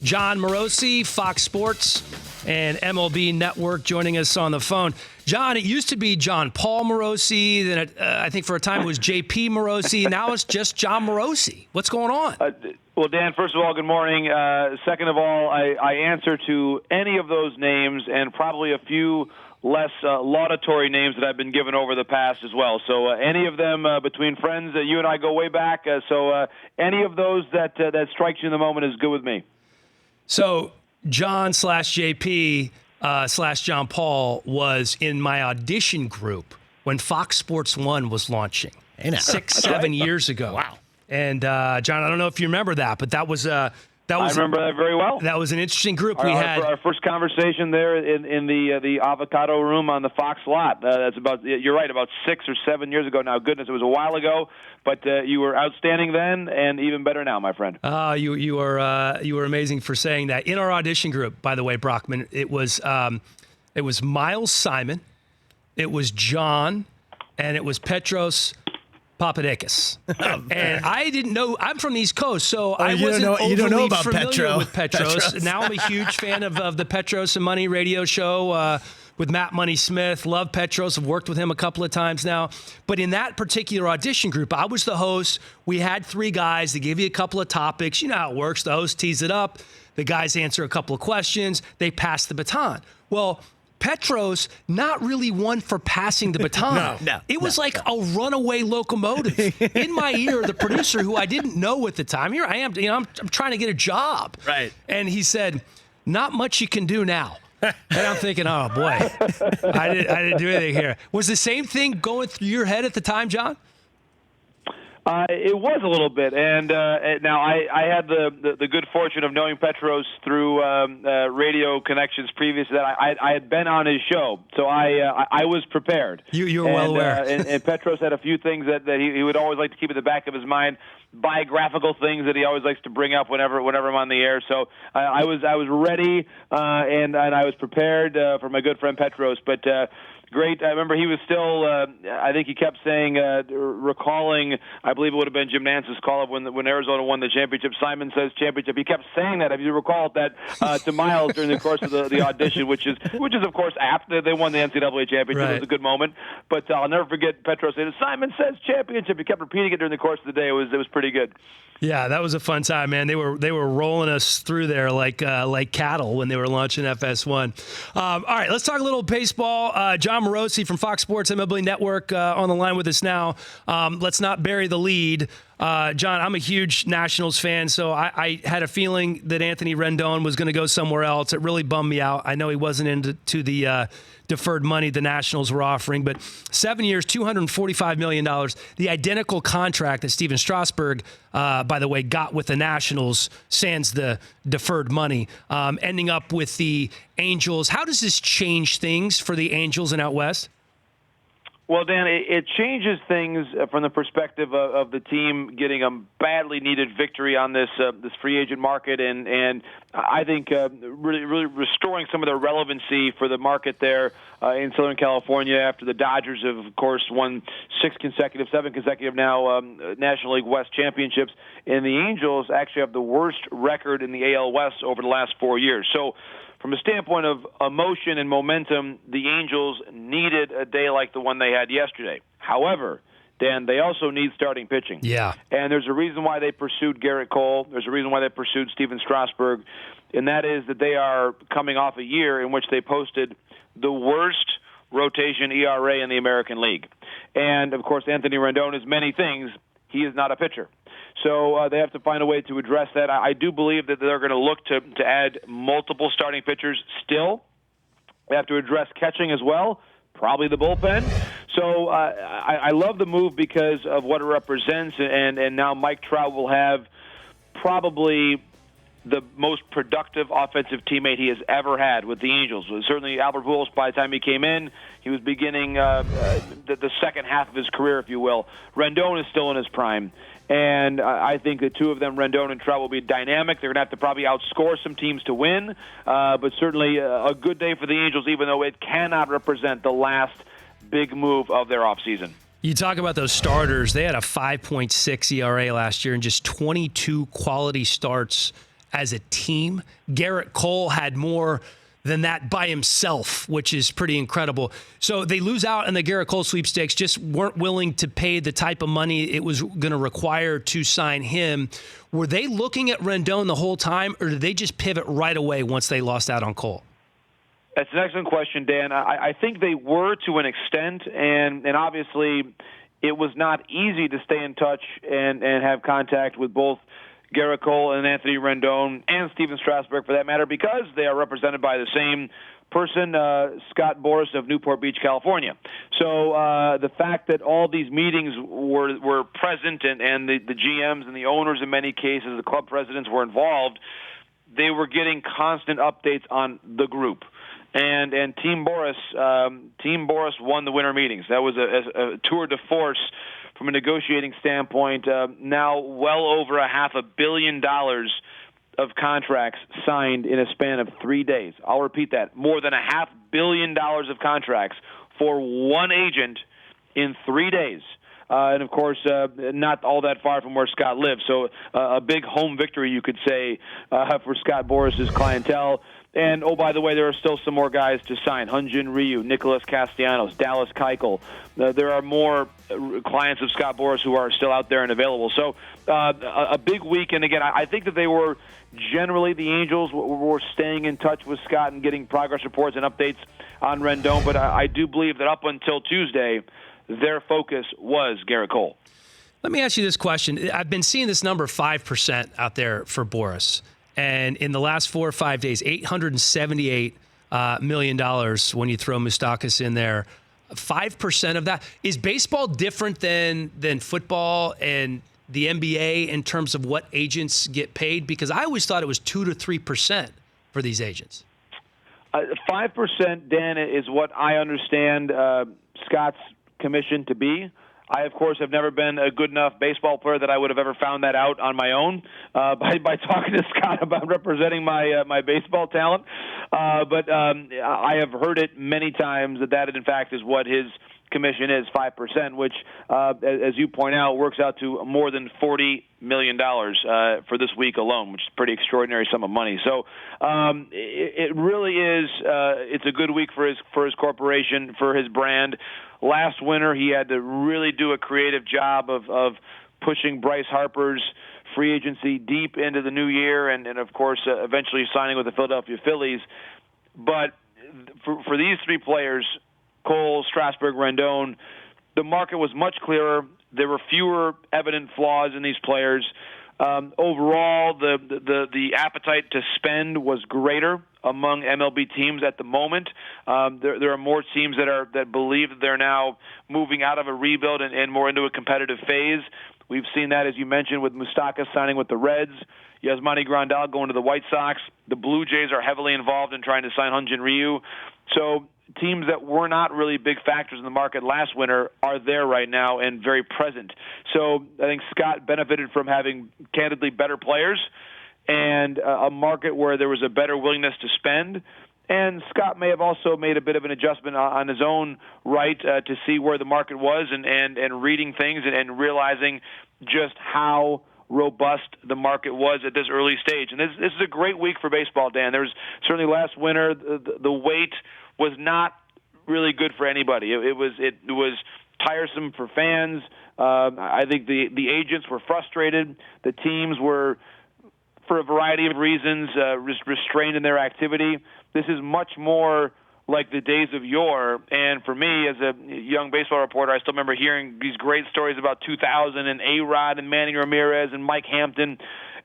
John Morosi, Fox Sports and MLB Network, joining us on the phone. John, it used to be John Paul Morosi. Then I think for a time it was JP Morosi. Now it's just John Morosi. What's going on? Well, Dan, first of all, good morning. Second of all, I answer to any of those names and probably a few less laudatory names that I've been given over the past as well. So any of them between friends, you and I go way back. So any of those that strikes you in the moment is good with me. So John/JP /John Paul was in my audition group when Fox Sports 1 was launching 6-7 years ago. Wow. And John, I don't know if you remember that, but I remember that very well. That was an interesting group we had. Our first conversation there in the avocado room on the Fox lot. That's you're right, about 6 or 7 years ago now. Goodness, it was a while ago, but you were outstanding then and even better now, my friend. You were amazing for saying that. In our audition group, by the way, Brockman, it was Miles Simon, it was John, and it was Petros Papadakis. And I didn't know. I'm from the East Coast, so I wasn't overly familiar with Petros. Now I'm a huge fan of the Petros and Money radio show with Matt Money Smith. Love Petros. I've worked with him a couple of times now. But in that particular audition group, I was the host. We had 3 guys. They give you a couple of topics. You know how it works. The host tees it up. The guys answer a couple of questions. They pass the baton. Well, Petros, not really one for passing the baton. It was like a runaway locomotive. In my ear, the producer, who I didn't know at the time, here I am, I'm trying to get a job. Right. And he said, "Not much you can do now." And I'm thinking, oh, boy, I didn't do anything here. Was the same thing going through your head at the time, John? It was a little bit, and now I had the good fortune of knowing Petros through radio connections previous to that. I had been on his show, so I was prepared. You were well aware. And Petros had a few things that he would always like to keep at the back of his mind, biographical things that he always likes to bring up whenever I'm on the air. So I was ready, and I was prepared for my good friend Petros, but. Great. I remember he was still, I think he kept saying, recalling, I believe it would have been Jim Nance's call up when Arizona won the championship. Simon Says championship. He kept saying that, if you recall, that to Miles during the course of the audition, which is of course apt. They won the NCAA championship. Right. It was a good moment. But I'll never forget Petros saying, Simon Says championship. He kept repeating it during the course of the day. It was pretty good. Yeah, that was a fun time, man. They were rolling us through there like cattle when they were launching FS1. All right, let's talk a little baseball. John Morosi from Fox Sports MLB Network on the line with us now. Let's not bury the lead. John, I'm a huge Nationals fan, so I had a feeling that Anthony Rendon was going to go somewhere else. It really bummed me out. I know he wasn't into the deferred money the Nationals were offering, but 7 years, $245 million, the identical contract that Steven Strasburg, by the way, got with the Nationals, sans the deferred money, ending up with the Angels. How does this change things for the Angels and out west? Well, Dan, it changes things from the perspective of the team getting a badly needed victory on this free agent market, and I think really restoring some of their relevancy for the market there in Southern California after the Dodgers have, of course, won 7 consecutive now National League West championships, and the Angels actually have the worst record in the AL West over the last 4 years. So, from a standpoint of emotion and momentum, the Angels needed a day like the one they had yesterday. However, Dan, they also need starting pitching. Yeah. And there's a reason why they pursued Gerrit Cole. There's a reason why they pursued Steven Strasburg, and that is that they are coming off a year in which they posted the worst rotation ERA in the American League. And, of course, Anthony Rendon is many things. He is not a pitcher. So they have to find a way to address that. I do believe that they're going to look to add multiple starting pitchers still. They have to address catching as well, probably the bullpen. So I love the move because of what it represents, and now Mike Trout will have probably the most productive offensive teammate he has ever had with the Angels. Certainly Albert Pujols, by the time he came in, he was beginning the second half of his career, if you will. Rendon is still in his prime. And I think the two of them, Rendon and Trout, will be dynamic. They're going to have to probably outscore some teams to win. But certainly a good day for the Angels, even though it cannot represent the last big move of their offseason. You talk about those starters. They had a 5.6 ERA last year and just 22 quality starts as a team. Gerrit Cole had more than that by himself, which is pretty incredible. So they lose out in the Gerrit Cole sweepstakes, just weren't willing to pay the type of money it was going to require to sign him. Were they looking at Rendon the whole time, or did they just pivot right away once they lost out on Cole? That's an excellent question, Dan. I think they were to an extent, and obviously it was not easy to stay in touch and have contact with both Gerrit Cole and Anthony Rendon and Steven Strasburg, for that matter, because they are represented by the same person, Scott Boras of Newport Beach, California. So the fact that all these meetings were present and the GMs and the owners in many cases, the club presidents were involved, they were getting constant updates on the group. And Team Boras won the winter meetings. That was a tour de force from a negotiating standpoint. Now well over $500 million of contracts signed in a span of 3 days. I'll repeat that: more than $500 million of contracts for one agent in 3 days. And, of course, not all that far from where Scott lives. So a big home victory, you could say, for Scott Boras' clientele. And, oh, by the way, there are still some more guys to sign. Hyun-Jin Ryu, Nicholas Castellanos, Dallas Keuchel. There are more clients of Scott Boras who are still out there and available. So a big week. And, again, I think that they were generally, the Angels were staying in touch with Scott and getting progress reports and updates on Rendon. But I do believe that up until Tuesday, their focus was Gerrit Cole. Let me ask you this question. I've been seeing this number 5% out there for Boras. And in the last 4 or 5 days, $878 million when you throw Moustakas in there. 5% of that. Is baseball different than football and the NBA in terms of what agents get paid? Because I always thought it was 2 to 3% for these agents. 5%, Dan, is what I understand Scott's commission to be. I, of course, have never been a good enough baseball player that I would have ever found that out on my own by talking to Scott about representing my baseball talent. But I have heard it many times that in fact, is what his commission is, 5%, which, as you point out, works out to more than $40 million for this week alone, which is a pretty extraordinary sum of money. So it really is. It's a good week for his corporation, for his brand. Last winter, he had to really do a creative job of pushing Bryce Harper's free agency deep into the new year, and of course, eventually signing with the Philadelphia Phillies. But for these three players, Cole, Strasburg, Rendon, the market was much clearer. There were fewer evident flaws in these players. Overall, the appetite to spend was greater among MLB teams at the moment. There are more teams that believe that they're now moving out of a rebuild and more into a competitive phase. We've seen that, as you mentioned, with Moustakas signing with the Reds, Yasmani Grandal going to the White Sox. The Blue Jays are heavily involved in trying to sign Hyun-Jin Ryu. So teams that were not really big factors in the market last winter are there right now and very present. So I think Scott benefited from having, candidly, better players and a market where there was a better willingness to spend. And Scott may have also made a bit of an adjustment on his own right to see where the market was and reading things and realizing just how robust the market was at this early stage. And this is a great week for baseball, Dan. There was certainly last winter, the wait was not really good for anybody. It was tiresome for fans. I think the agents were frustrated. The teams were, for a variety of reasons, restrained in their activity. This is much more like the days of yore. And for me, as a young baseball reporter, I still remember hearing these great stories about 2000 and A-Rod and Manny Ramirez and Mike Hampton.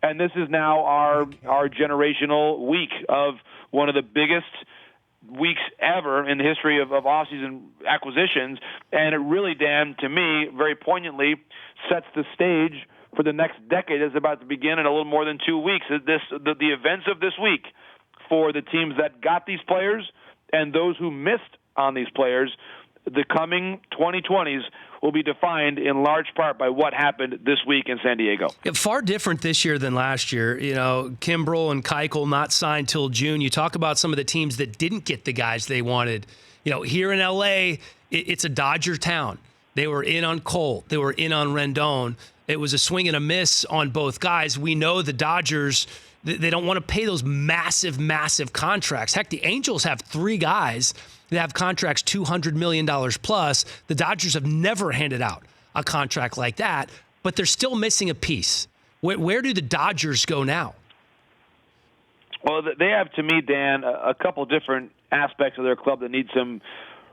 And this is now our generational week of one of the biggest weeks ever in the history of offseason acquisitions. And it really, Dan, to me, very poignantly, sets the stage for the next decade that's about to begin in a little more than 2 weeks. The events of this week for the teams that got these players and those who missed on these players, the coming 2020s will be defined in large part by what happened this week in San Diego. Yeah, far different this year than last year. You know, Kimbrel and Keuchel not signed till June. You talk about some of the teams that didn't get the guys they wanted. You know, here in L.A., it's a Dodger town. They were in on Cole. They were in on Rendon. It was a swing and a miss on both guys. We know the Dodgers They don't want to pay those massive, massive contracts. Heck, the Angels have 3 guys that have contracts $200 million plus. The Dodgers have never handed out a contract like that, but they're still missing a piece. Where do the Dodgers go now? Well, they have, to me, Dan, a couple different aspects of their club that need some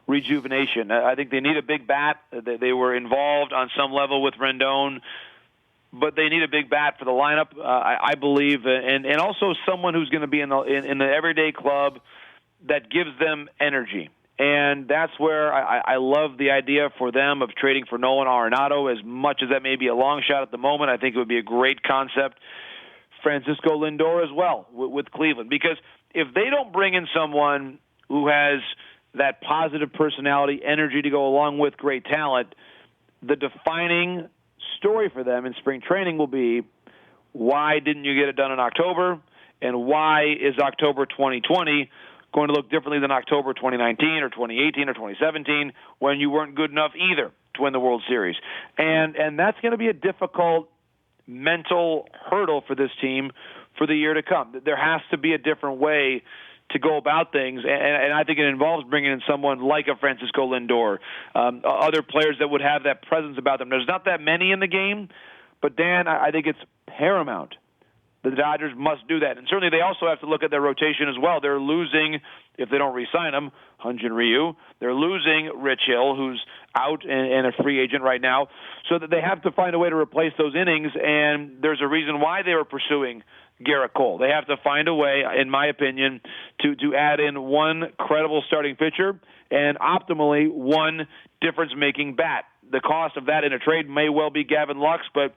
rejuvenation. I think they need a big bat. They were involved on some level with Rendon, but they need a big bat for the lineup, I believe, and also someone who's going to be in the everyday club that gives them energy. And that's where I love the idea for them of trading for Nolan Arenado. As much as that may be a long shot at the moment, I think it would be a great concept. Francisco Lindor as well with Cleveland, because if they don't bring in someone who has that positive personality, energy to go along with great talent, the defining story for them in spring training will be, why didn't you get it done in October, and why is October 2020 going to look differently than October 2019 or 2018 or 2017 when you weren't good enough either to win the World Series? And that's going to be a difficult mental hurdle for this team for the year to come. There has to be a different way to go about things, and I think it involves bringing in someone like a Francisco Lindor, other players that would have that presence about them. There's not that many in the game, but Dan, I think it's paramount. The Dodgers must do that. And certainly they also have to look at their rotation as well. They're losing, if they don't re-sign him, Hyun-Jin Ryu. They're losing Rich Hill, who's out and a free agent right now. So that they have to find a way to replace those innings, and there's a reason why they were pursuing Gerrit Cole. They have to find a way, in my opinion, to add in one credible starting pitcher and optimally one difference-making bat. The cost of that in a trade may well be Gavin Lux, but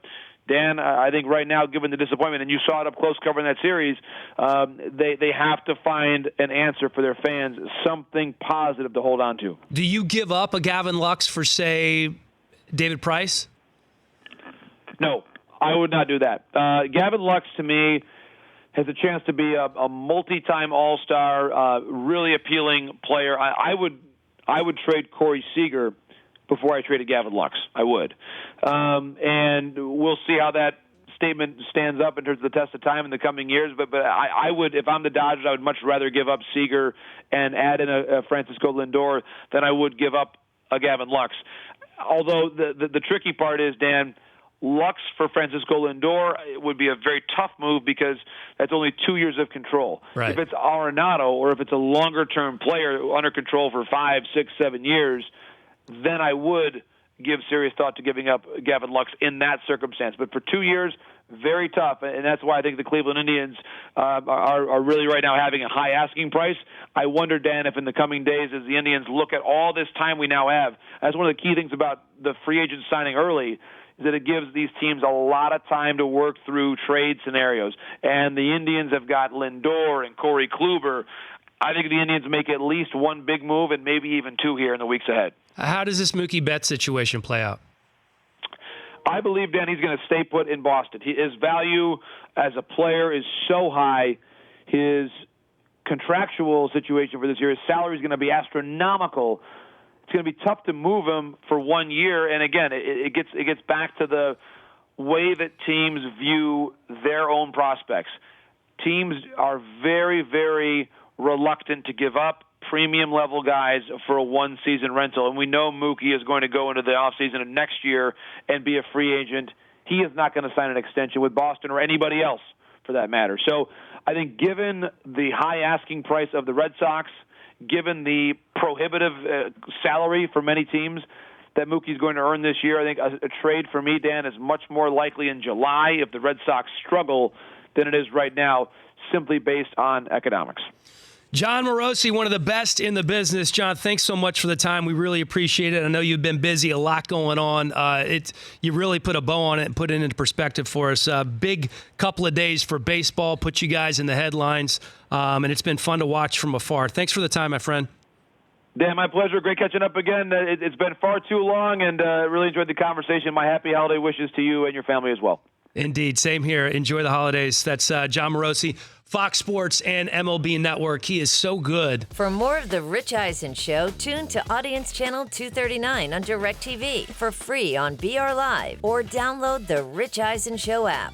Dan, I think right now, given the disappointment, and you saw it up close covering that series, they have to find an answer for their fans, something positive to hold on to. Do you give up a Gavin Lux for, say, David Price? No, I would not do that. Gavin Lux, to me, has a chance to be a multi-time All-Star, really appealing player. I would trade Corey Seager before I traded Gavin Lux. I would. And we'll see how that statement stands up in terms of the test of time in the coming years. But I would, if I'm the Dodgers, I would much rather give up Seager and add in a Francisco Lindor than I would give up a Gavin Lux. Although the tricky part is, Dan, Lux for Francisco Lindor would be a very tough move because that's only 2 years of control. Right. If it's Arenado or if it's a longer-term player under control for 5, 6, 7 years, then I would give serious thought to giving up Gavin Lux in that circumstance. But for 2 years, very tough, and that's why I think the Cleveland Indians are really right now having a high asking price. I wonder, Dan, if in the coming days, as the Indians look at all this time we now have, that's one of the key things about the free agents signing early, is that it gives these teams a lot of time to work through trade scenarios. And the Indians have got Lindor and Corey Kluber. I think the Indians make at least one big move and maybe even two here in the weeks ahead. How does this Mookie Betts situation play out? I believe, Dan, he's going to stay put in Boston. His value as a player is so high. His contractual situation for this year, his salary is going to be astronomical. It's going to be tough to move him for 1 year. And again, it gets back to the way that teams view their own prospects. Teams are very, very reluctant to give up premium-level guys for a one-season rental. And we know Mookie is going to go into the offseason of next year and be a free agent. He is not going to sign an extension with Boston or anybody else, for that matter. So I think given the high asking price of the Red Sox, given the prohibitive salary for many teams that Mookie's going to earn this year, I think a trade for me, Dan, is much more likely in July if the Red Sox struggle than it is right now, simply based on economics. John Morosi, one of the best in the business. John, thanks so much for the time. We really appreciate it. I know you've been busy, a lot going on. You really put a bow on it and put it into perspective for us. Big couple of days for baseball, put you guys in the headlines, and it's been fun to watch from afar. Thanks for the time, my friend. Dan, my pleasure. Great catching up again. It's been far too long, and really enjoyed the conversation. My happy holiday wishes to you and your family as well. Indeed. Same here. Enjoy the holidays. That's John Morosi, Fox Sports and MLB Network. He is so good. For more of The Rich Eisen Show, tune to Audience Channel 239 on DirecTV for free on BR Live or download The Rich Eisen Show app.